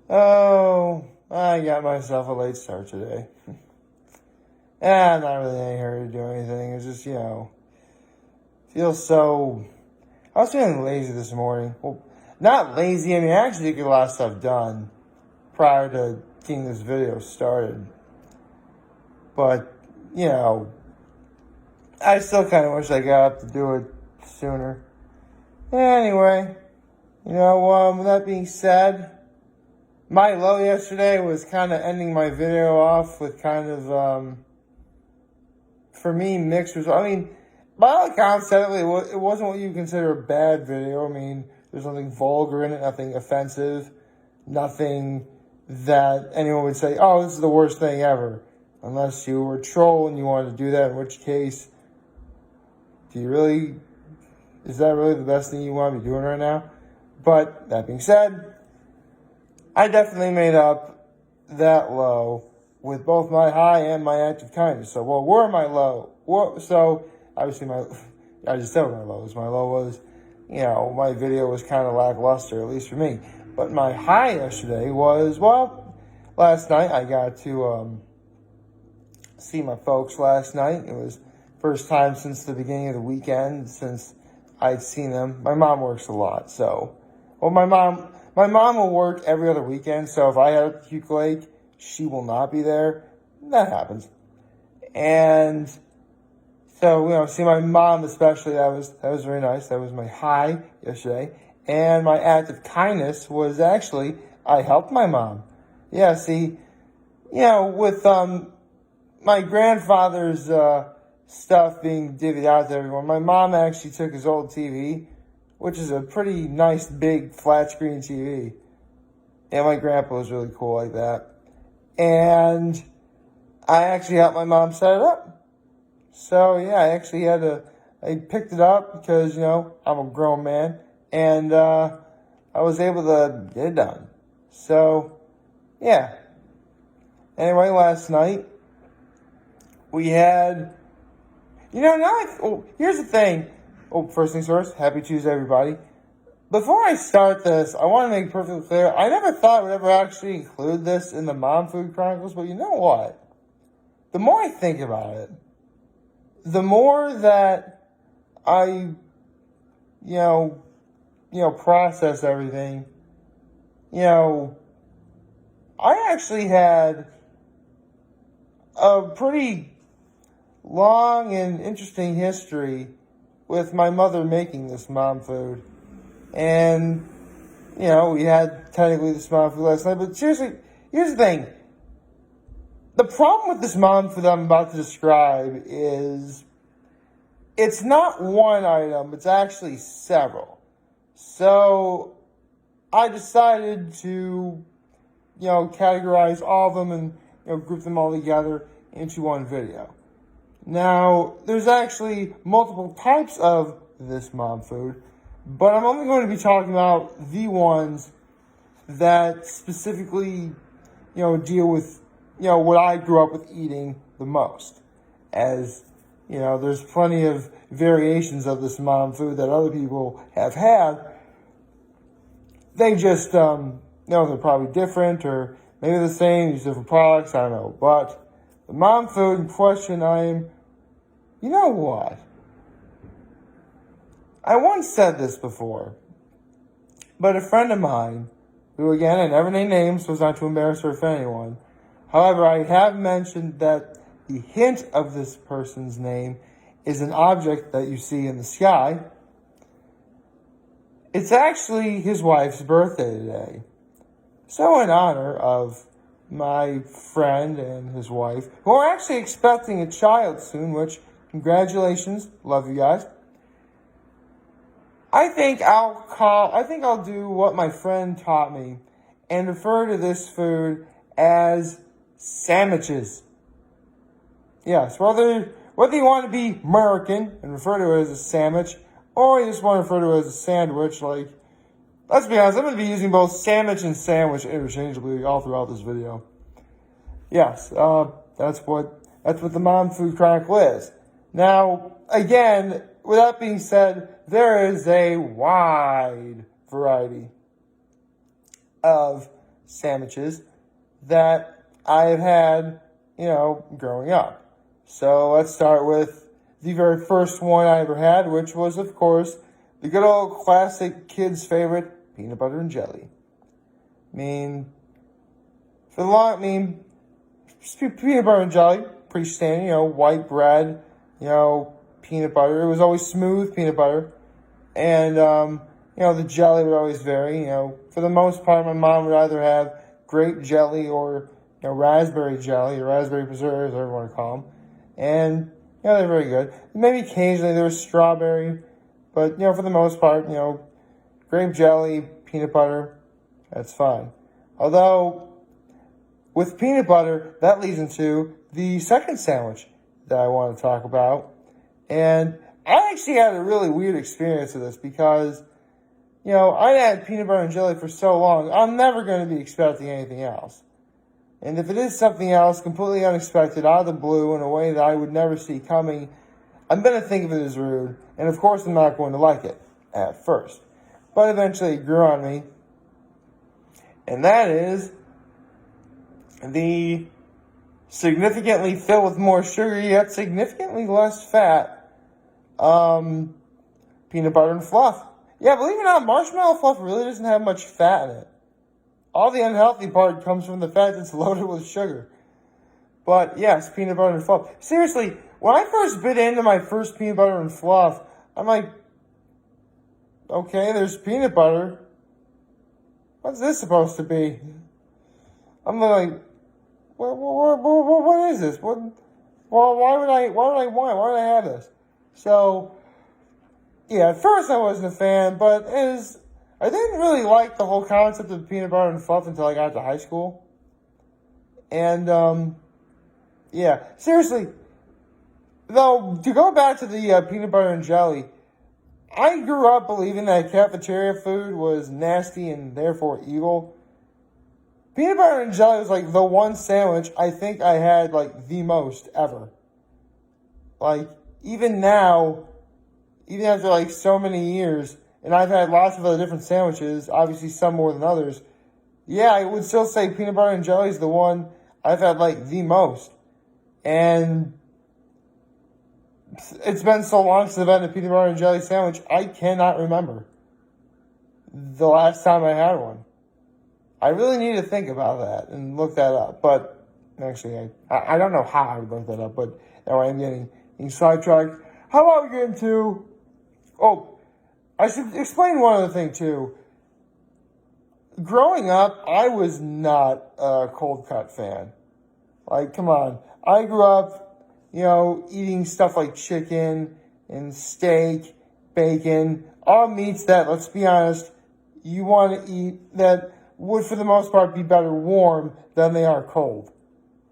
Oh, I got myself a late start today. I'm not really in any hurry to do anything. It's just, feels so... I was feeling lazy this morning. Well, not lazy. I mean, I actually did get a lot of stuff done prior to getting this video started. But, I still kind of wish I got up to do it sooner. Anyway, with that being said, my low yesterday was kind of ending my video off with kind of, for me, mixed results. I mean, by all accounts, technically, it wasn't what you consider a bad video. I mean, there's nothing vulgar in it, nothing offensive, nothing that anyone would say, oh, this is the worst thing ever. Unless you were a troll and you wanted to do that, in which case, is that really the best thing you want to be doing right now? But that being said, I definitely made up that low with both my high and my act of kindness. So, where my low? So, obviously I just said what my low was. My low was, my video was kind of lackluster, at least for me. But my high yesterday was, last night I got to see my folks last night. It was first time since the beginning of the weekend since I'd seen them. My mom works a lot, so... my mom will work every other weekend, so if I have a Puke Lake, she will not be there. That happens. And so, see my mom especially, that was very nice. That was my high yesterday. And my act of kindness was actually, I helped my mom. Yeah, see, with my grandfather's stuff being divvied out to everyone, my mom actually took his old TV, which is a pretty nice, big, flat-screen TV. And my grandpa was really cool like that. And I actually helped my mom set it up. So, I picked it up because, I'm a grown man. And I was able to get it done. So, yeah. Anyway, last night, we had... here's the thing. First things first, happy Tuesday, everybody. Before I start this, I want to make perfectly clear, I never thought I would ever actually include this in the Mom Food Chronicles, but you know what? The more I think about it, the more that I, process everything, I actually had a pretty long and interesting history with my mother making this mom food. And, we had technically this mom food last night. But seriously, here's the thing. The problem with this mom food that I'm about to describe is it's not one item. It's actually several. So I decided to, categorize all of them and, group them all together into one video. Now, there's actually multiple types of this mom food, but I'm only going to be talking about the ones that specifically, deal with, what I grew up with eating the most. As, there's plenty of variations of this mom food that other people have had. They just, they're probably different or maybe the same, use different products, I don't know. But the mom food in question, you know what? I once said this before, but a friend of mine, who again, I never name names, so as not to embarrass or offend anyone. However, I have mentioned that the hint of this person's name is an object that you see in the sky. It's actually his wife's birthday today. So in honor of my friend and his wife, who are actually expecting a child soon, which, congratulations, love you guys. I think I'll do what my friend taught me and refer to this food as Sammiches. Yes, whether you want to be American and refer to it as a sandwich, or you just want to refer to it as a sandwich, let's be honest, I'm going to be using both sandwich and sandwich interchangeably all throughout this video. Yes, that's what the Mom Food Chronicle is. Now, again, with that being said, there is a wide variety of sandwiches that I have had, growing up. So let's start with the very first one I ever had, which was, of course, the good old classic kids' favorite, peanut butter and jelly. Peanut butter and jelly, pretty standard, white bread, peanut butter. It was always smooth peanut butter. And, the jelly would always vary. For the most part, my mom would either have grape jelly or, raspberry jelly, or raspberry preserves, whatever you want to call them. And, they're very good. Maybe occasionally there was strawberry. But, for the most part, grape jelly, peanut butter, that's fine. Although, with peanut butter, that leads into the second sandwich that I want to talk about. And I actually had a really weird experience with this because, I had peanut butter and jelly for so long, I'm never going to be expecting anything else. And if it is something else, completely unexpected, out of the blue, in a way that I would never see coming, I'm going to think of it as rude. And of course, I'm not going to like it at first. But eventually it grew on me. And that is the significantly filled with more sugar, yet significantly less fat, peanut butter and fluff. Yeah, believe it or not, marshmallow fluff really doesn't have much fat in it. All the unhealthy part comes from the fact it's loaded with sugar. But yes, peanut butter and fluff. Seriously, when I first bit into my first peanut butter and fluff, I'm like, okay, there's peanut butter. What's this supposed to be? I'm like, what is this? Why would I have this? So, yeah, at first I wasn't a fan, but I didn't really like the whole concept of peanut butter and fluff until I got to high school. And, yeah, seriously, though, to go back to the peanut butter and jelly, I grew up believing that cafeteria food was nasty and therefore evil. Peanut butter and jelly was like the one sandwich I think I had like the most ever. Like, even now, even after like so many years, and I've had lots of other different sandwiches, obviously some more than others, yeah, I would still say peanut butter and jelly is the one I've had like the most. And it's been so long since I've had a peanut butter and jelly sandwich, I cannot remember the last time I had one. I really need to think about that and look that up. But actually, I don't know how I would look that up, but anyway, I'm getting sidetracked. How about we get into... Oh, I should explain one other thing, too. Growing up, I was not a cold cut fan. Like, come on. I grew up, eating stuff like chicken and steak, bacon, all meats that, let's be honest, you want to eat that would, for the most part, be better warm than they are cold.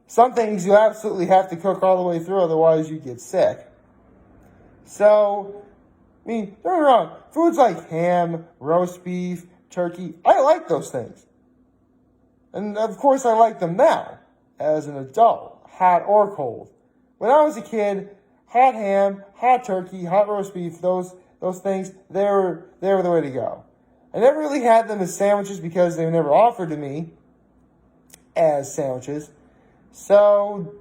Some things you absolutely have to cook all the way through, otherwise you get sick. So, don't get me wrong, foods like ham, roast beef, turkey, I like those things. And of course I like them now, as an adult, hot or cold. When I was a kid, hot ham, hot turkey, hot roast beef, those things, they were the way to go. I never really had them as sandwiches because they were never offered to me as sandwiches. So,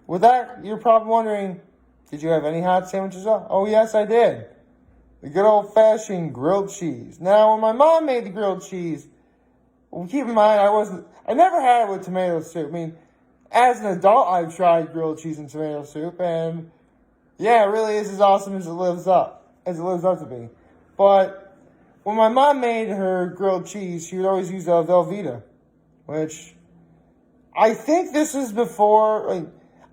with that, you're probably wondering, did you have any hot sandwiches? Oh, yes, I did. The good old-fashioned grilled cheese. Now, when my mom made the grilled cheese, well, keep in mind, I never had it with tomato soup. As an adult, I've tried grilled cheese and tomato soup, and yeah, it really is as awesome as it lives up to be. But when my mom made her grilled cheese, she would always use Velveeta, which I think this is before,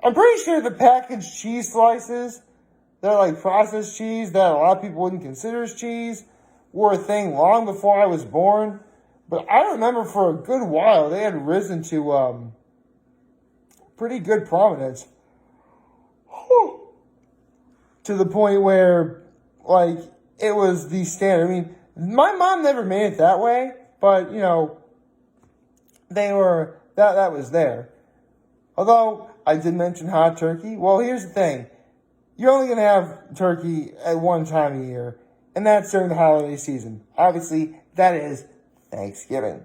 I'm pretty sure the packaged cheese slices, they're like processed cheese that a lot of people wouldn't consider as cheese, were a thing long before I was born. But I remember for a good while, they had risen to pretty good prominence. To the point where, it was the standard. My mom never made it that way, but, that was there. Although, I did mention hot turkey. Well, here's the thing. You're only going to have turkey at one time of year, and that's during the holiday season. Obviously, that is Thanksgiving.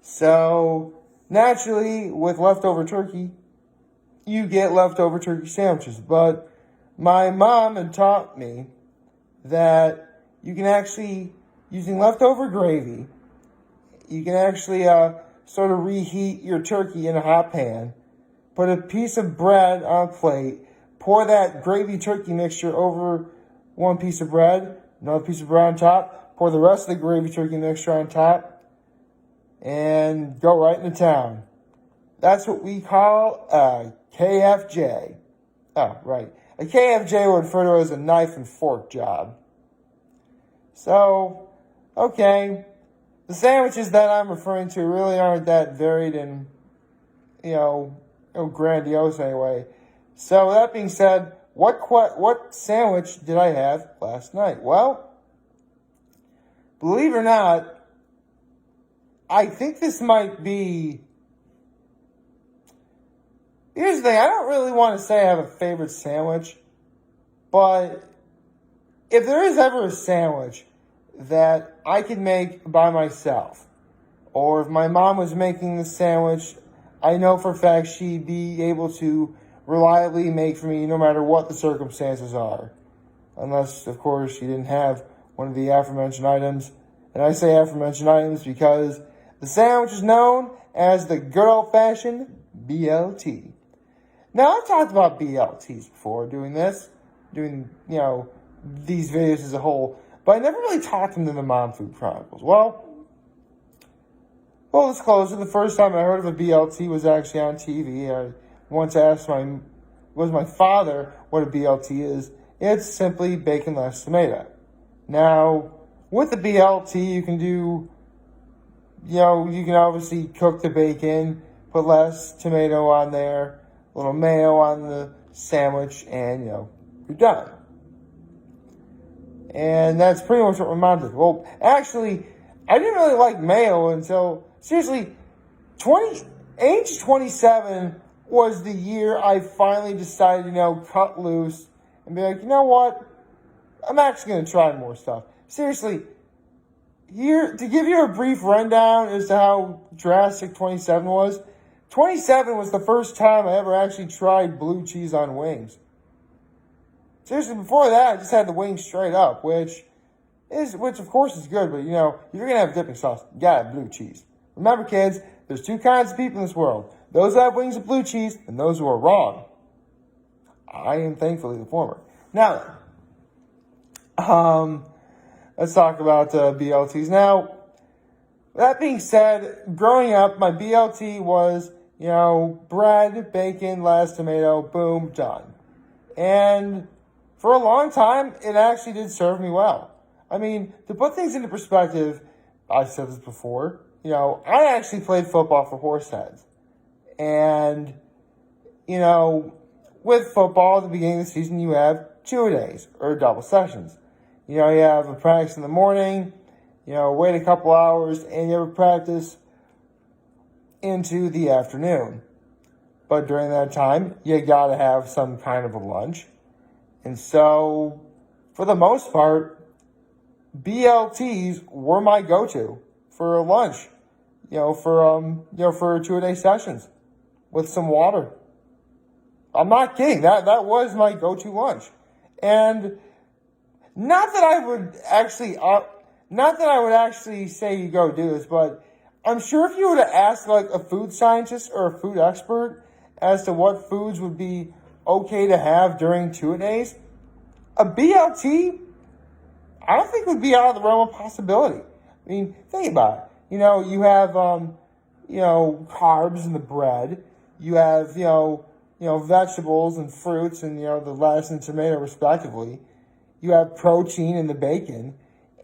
So, naturally, with leftover turkey, you get leftover turkey sandwiches. But my mom had taught me that you can actually, using leftover gravy, you can actually sort of reheat your turkey in a hot pan, put a piece of bread on a plate, pour that gravy turkey mixture over one piece of bread, another piece of bread on top, pour the rest of the gravy turkey mixture on top, and go right into town. That's what we call a KFJ. Oh, right. A KFJ would refer to as a knife and fork job. So, okay. The sandwiches that I'm referring to really aren't that varied and, grandiose anyway. So, that being said, what sandwich did I have last night? Well, believe it or not, I think this might be... Here's the thing, I don't really want to say I have a favorite sandwich, but if there is ever a sandwich that I could make by myself, or if my mom was making the sandwich, I know for a fact she'd be able to reliably make for me no matter what the circumstances are. Unless, of course, she didn't have one of the aforementioned items. And I say aforementioned items because the sandwich is known as the good old-fashioned BLT. Now, I've talked about BLTs before doing these videos as a whole, but I never really talked them in the Mom Food Chronicles. Well, full disclosure, the first time I heard of a BLT was actually on TV. I once asked my father what a BLT is. It's simply bacon less tomato. Now, with the BLT, you can do, you can obviously cook the bacon, put less tomato on there, a little mayo on the sandwich, and, you're done. And that's pretty much what my mom did. Well, actually, I didn't really like mayo until, seriously, age 27 was the year I finally decided, cut loose and be like, you know what? I'm actually going to try more stuff. Seriously, here, to give you a brief rundown as to how drastic 27 was, 27 was the first time I ever actually tried blue cheese on wings. Seriously, before that, I just had the wings straight up, which of course is good, but you're going to have dipping sauce. You got to have blue cheese. Remember, kids, there's two kinds of people in this world. Those who have wings with blue cheese and those who are wrong. I am thankfully the former. Now, let's talk about BLTs. Now, that being said, growing up, my BLT was, bread, bacon, lettuce, tomato, boom, done. And for a long time, it actually did serve me well. I mean, to put things into perspective, I've said this before, I actually played football for Horseheads. And, with football at the beginning of the season, you have 2-a-days or double sessions. You have a practice in the morning, wait a couple hours, and you have a practice into the afternoon. But during that time, you got to have some kind of a lunch. And so, for the most part, BLTs were my go-to for a lunch, for 2-a-day sessions with some water. I'm not kidding. That was my go-to lunch. And not that I would actually say you go do this, but I'm sure if you were to ask like a food scientist or a food expert as to what foods would be okay to have during 2-a-days, a BLT, I don't think would be out of the realm of possibility. I mean, think about it. You have, carbs in the bread. You have, vegetables and fruits and, the lettuce and tomato respectively. You have protein in the bacon.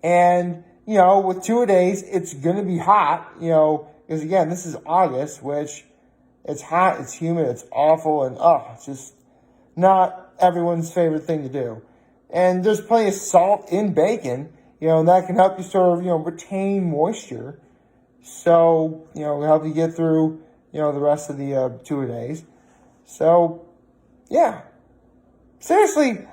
And, with 2-a-days, it's going to be hot, because again, this is August, which it's hot, it's humid, it's awful, and it's just not everyone's favorite thing to do. And there's plenty of salt in bacon, and that can help you sort of, retain moisture. So, help you get through, the rest of the 2-a-days. So, yeah. Seriously,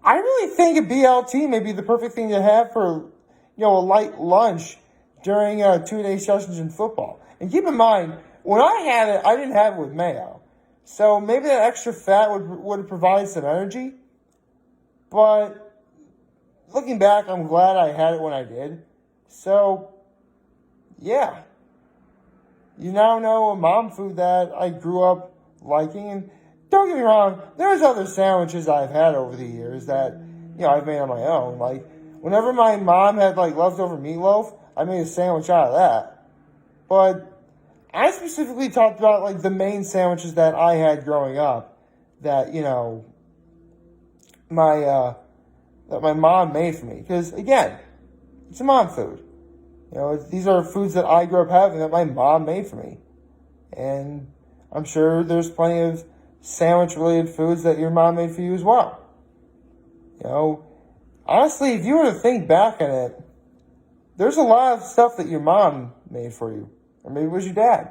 I really think a BLT may be the perfect thing to have for, a light lunch during 2-a-day sessions in football. And keep in mind, when I had it, I didn't have it with mayo. So maybe that extra fat would provide some energy. But looking back, I'm glad I had it when I did. So, yeah. You now know a mom food that I grew up liking. And don't get me wrong, there's other sandwiches I've had over the years that, I've made on my own. Like, whenever my mom had, leftover meatloaf, I made a sandwich out of that. But I specifically talked about, the main sandwiches that I had growing up that, that my mom made for me. Because, again, it's a mom food. These are foods that I grew up having that my mom made for me. And I'm sure there's plenty of sandwich-related foods that your mom made for you as well. Honestly, if you were to think back on it, there's a lot of stuff that your mom made for you. Or maybe it was your dad.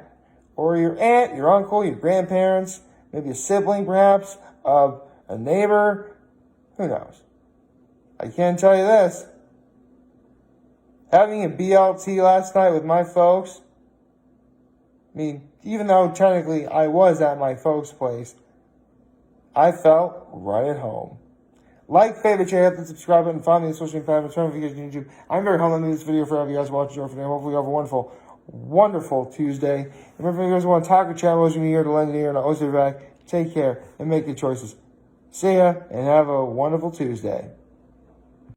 Or your aunt, your uncle, your grandparents, maybe a sibling perhaps, a neighbor. Who knows? I can tell you this. Having a BLT last night with my folks, even though technically I was at my folks' place, I felt right at home. Like, favorite, share, hit the subscribe button, follow me on social media, turn notifications on YouTube. I'm very humble to do this video for you guys watching. Hopefully you have a wonderful, wonderful Tuesday. And remember, if you guys want to talk or chat, I'm here to lend an ear and I'll always be back. Take care and make good choices. See ya and have a wonderful Tuesday.